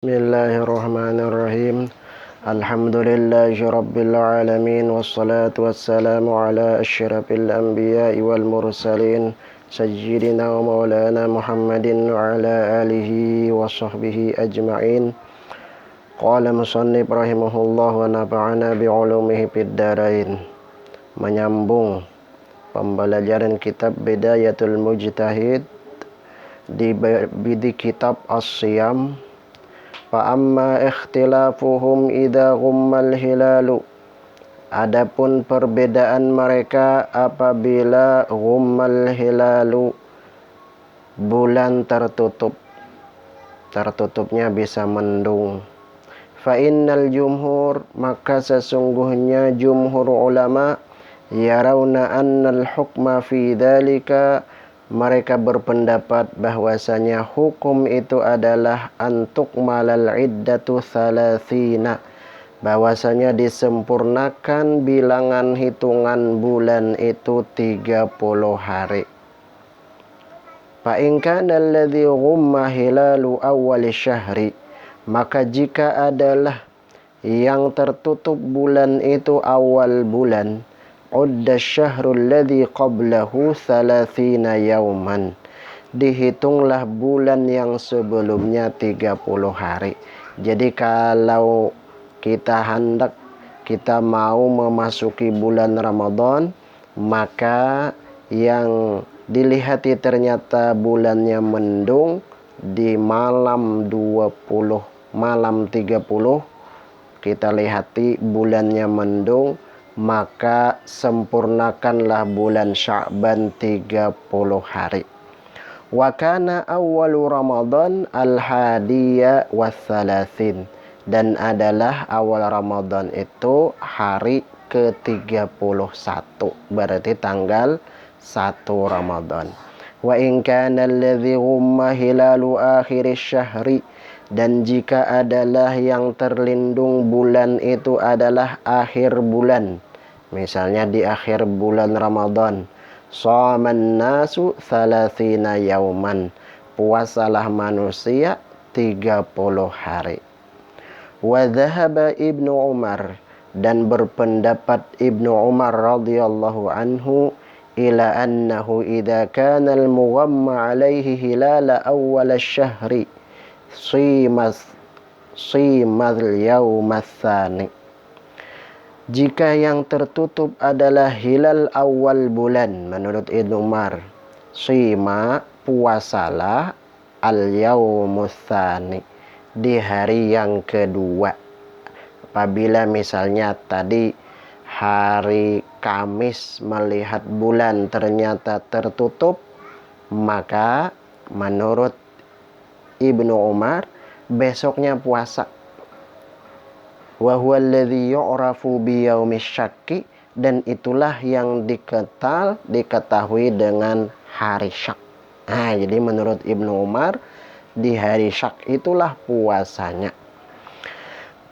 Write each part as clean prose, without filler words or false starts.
Bismillahirrahmanirrahim. Alhamdulillahi rabbil alamin, wassalatu wassalamu ala asyrafil anbiya'i wal mursalin sayyidina wa maulana Muhammadin wa ala alihi wa sahbihi ajma'in. Qala musannif rahimahullah wa nafa'ana bi'ulumihi fid darain. Menyambung pembelajaran kitab Bidayatul Mujtahid di kitab As-Siyam. Fa amma ikhtilafuhum idza ghummal hilalu. Adapun perbedaan mereka apabila ghummal hilalu, bulan tertutup. Tertutupnya bisa mendung. Fa innal jumhur, maka sesungguhnya jumhur ulama yarawna annal hukma fi dzalika, mereka berpendapat bahwasanya hukum itu adalah antuk malal iddatu thalathina, bahwasanya disempurnakan bilangan hitungan bulan itu 30 hari. Fa in kana alladhi ghumma hilalu awwal syahri, maka jika adalah yang tertutup bulan itu awal bulan, udda syahrul ladzi qablahu 30 yauman, dihitunglah bulan yang sebelumnya 30 hari. Jadi kalau kita mau memasuki bulan Ramadan, maka yang dilihati ternyata bulannya mendung di malam 20, malam 30 kita lihati bulannya mendung, maka sempurnakanlah bulan Sya'ban 30 hari. Wa kana awwalu Ramadan al-hadiya wath-thalathin, dan adalah awal Ramadan itu hari ke-31, berarti tanggal 1 Ramadan. Wa in kana alladhi ghumma hilalu akhir syahri, dan jika adalah yang terlindung bulan itu adalah akhir bulan, misalnya di akhir bulan Ramadan, shaman nasu 30 yauman, puasalah manusia 30 hari. Wa dhahaba Ibnu Umar, dan berpendapat Ibnu Umar radhiyallahu anhu, ila annahu idza kana al-mughamma alaihi hilala awwal asy-syahri simal yaumath tsani, jika yang tertutup adalah hilal awal bulan, menurut Ibnu Umar, sima, puasalah, al-yaumus tsani, di hari yang kedua. Apabila misalnya tadi hari Kamis melihat bulan ternyata tertutup, maka menurut Ibnu Umar besoknya puasa. Wa huwa alladhi yu'rafu bi yaumis syakki, dan itulah yang diketahui dengan hari syak. Nah, jadi menurut Ibnu Umar di hari syak itulah puasanya.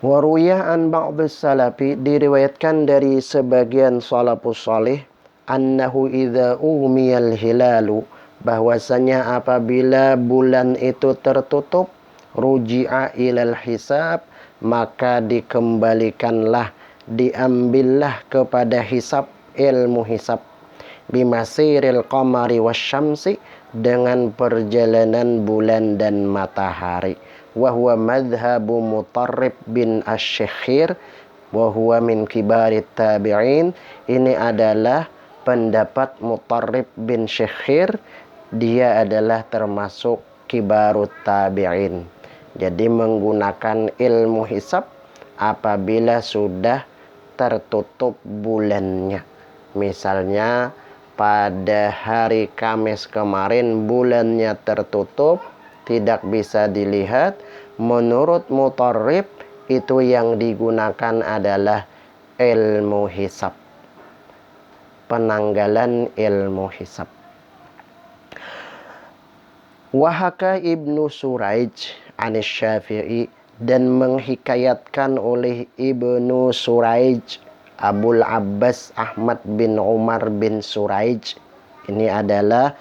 Wa ruya an ba'dhus salafi, diriwayatkan dari sebagian salafus salih, annahu idza umiyal hilalu, bahwasanya apabila bulan itu tertutup, ruji'a ilal hisab, maka dikembalikanlah, diambillah kepada hisab, ilmu hisab, bimasiril qamari wasyamsi, dengan perjalanan bulan dan matahari. Wa huwa madhhabu Mutarrib bin Asy-Syekhir wa huwa min kibarit tabi'in, ini adalah pendapat Mutarrib bin Syekhir, dia adalah termasuk kibarut tabi'in. Jadi menggunakan ilmu hisab apabila sudah tertutup bulannya. Misalnya pada hari Kamis kemarin bulannya tertutup, tidak bisa dilihat, menurut Mutarrib itu yang digunakan adalah ilmu hisab, penanggalan ilmu hisab. Wahaka Ibnu Suraij anis Syafi'i, dan menghikayatkan oleh Ibnu Suraij, Abul Abbas Ahmad bin Umar bin Suraij, ini adalah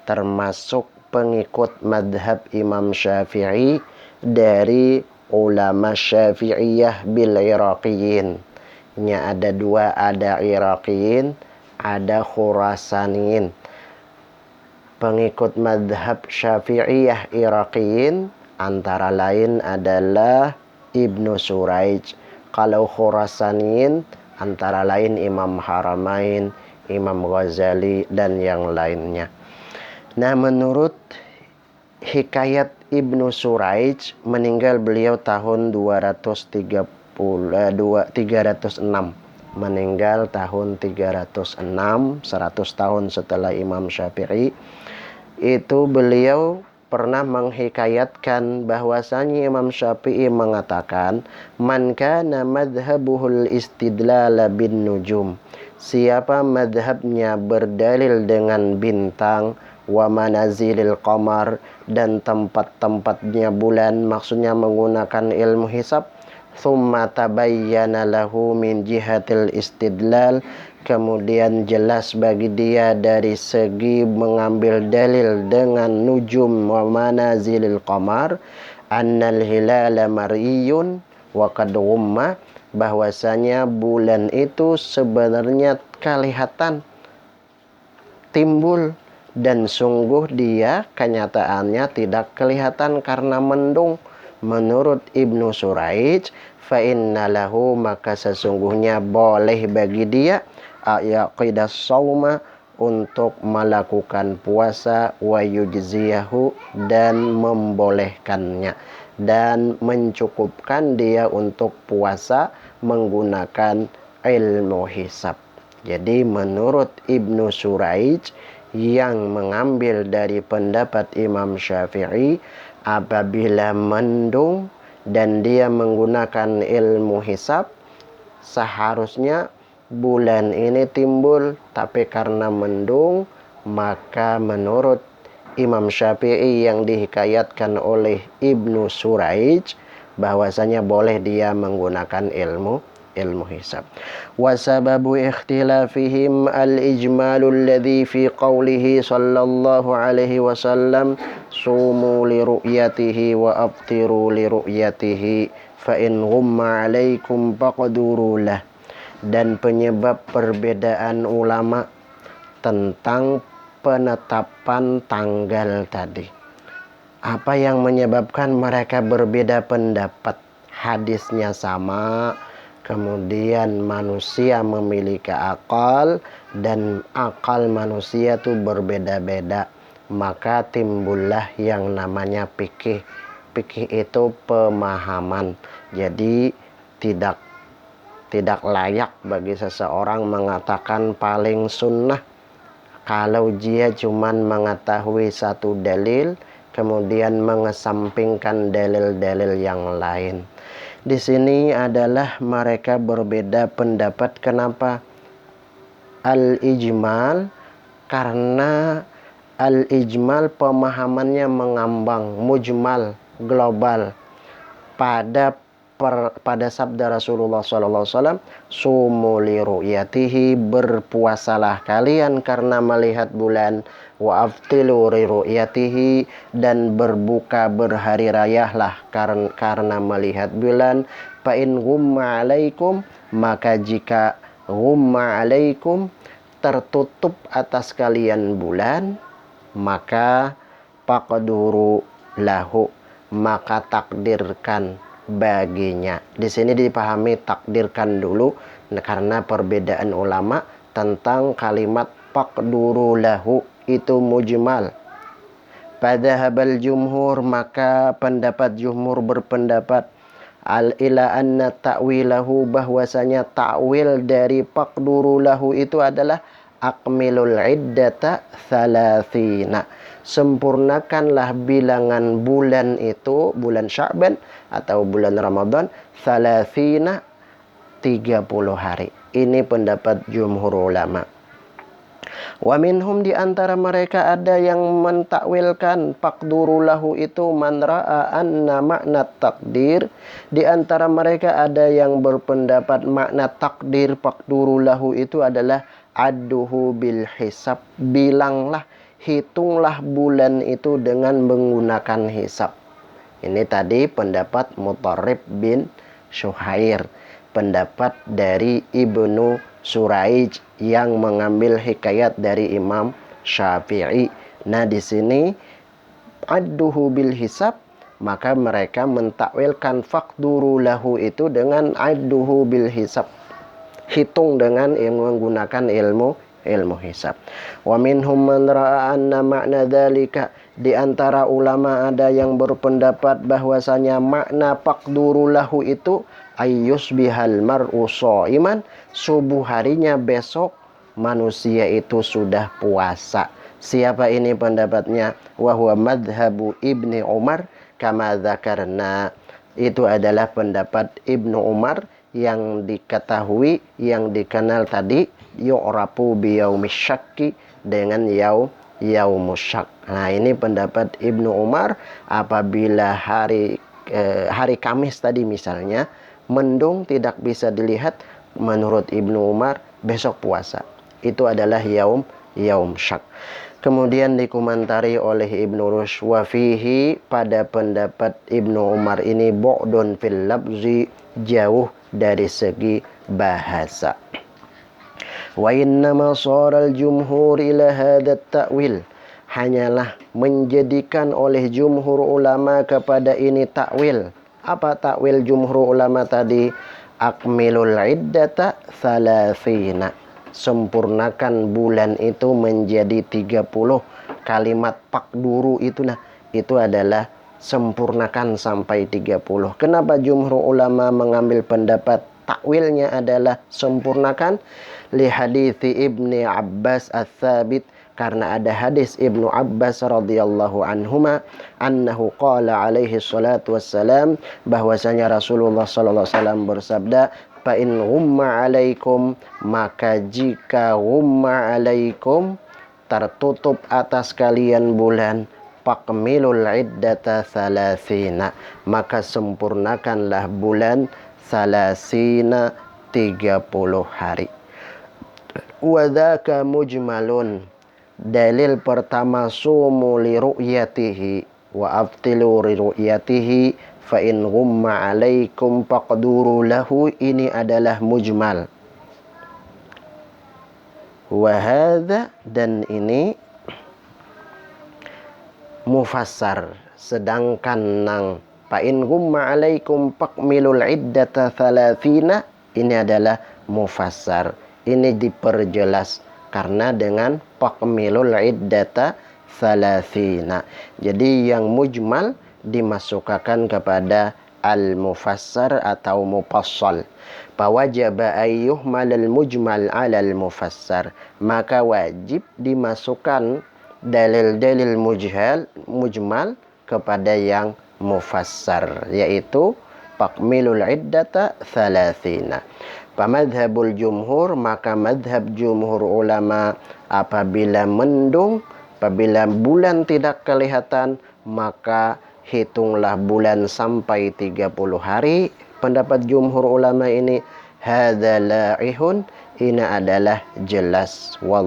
termasuk pengikut madhab Imam Syafi'i dari ulama Syafi'iyah bil Iraqiyin. Nya ada dua, ada Iraqiyin, ada Khurasaniyin. Pengikut madhab Syafi'iyah Iraqiyin antara lain adalah Ibnu Suraij. Kalau Khurasaniyin antara lain Imam Haramain, Imam Ghazali, dan yang lainnya. Nah, menurut hikayat Ibnu Suraij, meninggal beliau tahun 306. Meninggal tahun 306, 100 tahun setelah Imam Syafi'i. Itu beliau pernah menghikayatkan bahwasanya Imam Syafi'i mengatakan, man kana madhhabuhul istidlal bin nujum, siapa madhabnya berdalil dengan bintang, wa manazilil qamar, dan tempat-tempatnya bulan, maksudnya menggunakan ilmu hisab, thumma tabayyana lahu min jihatil istidlal, kemudian jelas bagi dia dari segi mengambil dalil dengan nujum wa manazilil qamar, annal hilala mar'iyun wa qad ghumma, bahwasanya bulan itu sebenarnya kelihatan, timbul, dan sungguh dia kenyataannya tidak kelihatan karena mendung. Menurut Ibnu Suraij, fa inna lahu, maka sesungguhnya boleh bagi dia ayaqidas sauma, untuk melakukan puasa, wa yujziyahu, dan membolehkannya, dan mencukupkan dia untuk puasa menggunakan ilmu hisab. Jadi menurut Ibnu Suraij yang mengambil dari pendapat Imam Syafi'i, apabila mendung dan dia menggunakan ilmu hisab, seharusnya bulan ini timbul, tapi karena mendung, maka menurut Imam Syafi'i yang dihikayatkan oleh Ibnu Suraij, bahwasanya boleh dia menggunakan ilmu hisab. Wa sababu ikhtilafihim al-ijmalu alladhi fi qawlihi sallallahu alaihi wasallam sumu li ru'yatihi wa aftiru li ru'yatihi fa in ghumma alaikum faqduru lah. Dan penyebab perbedaan ulama tentang penetapan tanggal tadi. Apa yang menyebabkan mereka berbeda pendapat? Hadisnya sama, kemudian manusia memiliki akal, dan akal manusia itu berbeda-beda. Maka timbullah yang namanya fikih. Fikih itu pemahaman. Jadi tidak layak bagi seseorang mengatakan paling sunnah kalau dia cuman mengetahui satu dalil, kemudian mengesampingkan dalil-dalil yang lain. Di sini adalah mereka berbeda pendapat. Kenapa? Al-ijmal, karena al-ijmal pemahamannya mengambang, mujmal, global. Pada sabda Rasulullah SAW, sumu li ru'yatihi, berpuasalah kalian karena melihat bulan, wa aftilu li ru'yatihi, dan berbuka berhari rayalah karena melihat bulan. Fa in ghumma alaikum, maka jika ghumma alaikum, tertutup atas kalian bulan, maka faqduru lahu, maka takdirkan baginya. Di sini dipahami takdirkan dulu, karena perbedaan ulama tentang kalimat faqduru lahu itu mujmal. Padhahabal jumhur, maka pendapat jumhur berpendapat ila anna ta'wilahu, bahwasanya ta'wil dari faqduru lahu itu adalah akmilul iddata thalathina, sempurnakanlah bilangan bulan itu, bulan Sya'ban atau bulan Ramadan, thalathina, 30 hari. Ini pendapat jumhur ulama. Wa minhum, di antara mereka ada yang mentakwilkan faqduru lahu itu man ra'a anna makna takdir. Di antara mereka ada yang berpendapat makna takdir faqduru lahu itu adalah adduhu bil hisab, bilanglah, hitunglah bulan itu dengan menggunakan hisab. Ini tadi pendapat Mutarrib bin Syuhair, pendapat dari Ibnu Suraij yang mengambil hikayat dari Imam Syafi'i. Nah, di sini adduhu bil hisab, maka mereka mentakwilkan faqduru lahu itu dengan adduhu bil hisab, hitung dengan yang menggunakan ilmu hisab. Wa minhum man ra'a anna ma'na dzalika, di antara ulama ada yang berpendapat bahwasanya makna faqduru lahu itu ayyus bihal mar'u shaiman, subuh harinya besok manusia itu sudah puasa. Siapa ini pendapatnya? Wa huwa madhabu Ibni Umar kama dzakarna. Itu adalah pendapat Ibnu Umar yang diketahui, yang dikenal tadi, yu'rafu biyaumis syakki, dengan yaumus syak. Nah, ini pendapat Ibnu Umar, apabila hari Kamis tadi misalnya mendung tidak bisa dilihat, menurut Ibnu Umar besok puasa. Itu adalah yaum syak. Kemudian dikomentari oleh Ibnu Rushd, wa fihi, pada pendapat Ibnu Umar ini bu'dun fil labzi, jauh dari segi bahasa. Wa innama sharal jumhur ila hadha ta'wil, hanyalah menjadikan oleh jumhur ulama kepada ini takwil. Apa takwil jumhur ulama tadi? Akmilul iddata thalathina, sempurnakan bulan itu menjadi 30. Kalimat faqduru itu adalah sempurnakan sampai 30. Kenapa jumhur ulama mengambil pendapat takwilnya adalah sempurnakan? Li hadithi Ibni Abbas ats-tsabit, karena ada hadis Ibnu Abbas radhiyallahu anhuma, annahu qala alaihi salatu wassalam, bahwasanya Rasulullah sallallahu alaihi wasallam bersabda, fa in ghumma alaikum, maka jika ghumma alaikum, tertutup atas kalian bulan, faqmilul iddata thalathina, maka sempurnakanlah bulan salasina, 30 hari. Wa dzaka mujmalun, dalil pertama sumu li ru'yatihi wa aftilu li ru'yatihi fa in ghumma alaikum faqduru lahu, ini adalah mujmal. Wa hadza, dan ini mufassar, sedangkan nang fa in ghumma alaikum faqmilul iddata thalathina, ini adalah mufassar. Ini diperjelas karena dengan faqmilul iddata thalathina. Jadi yang mujmal dimasukkan kepada al-mufassar atau mufassal. Fawajaba ayyuhmalal mujmal alal mufassar, maka wajib dimasukkan dalil-dalil mujmal kepada yang mufassar, yaitu faqmilul iddata thalathina. Pamadhabul jumhur, maka madhab jumhur ulama, apabila mendung, apabila bulan tidak kelihatan, maka hitunglah bulan sampai 30 hari. Pendapat jumhur ulama ini hadza la'ihun, ini adalah jelas. Wallahu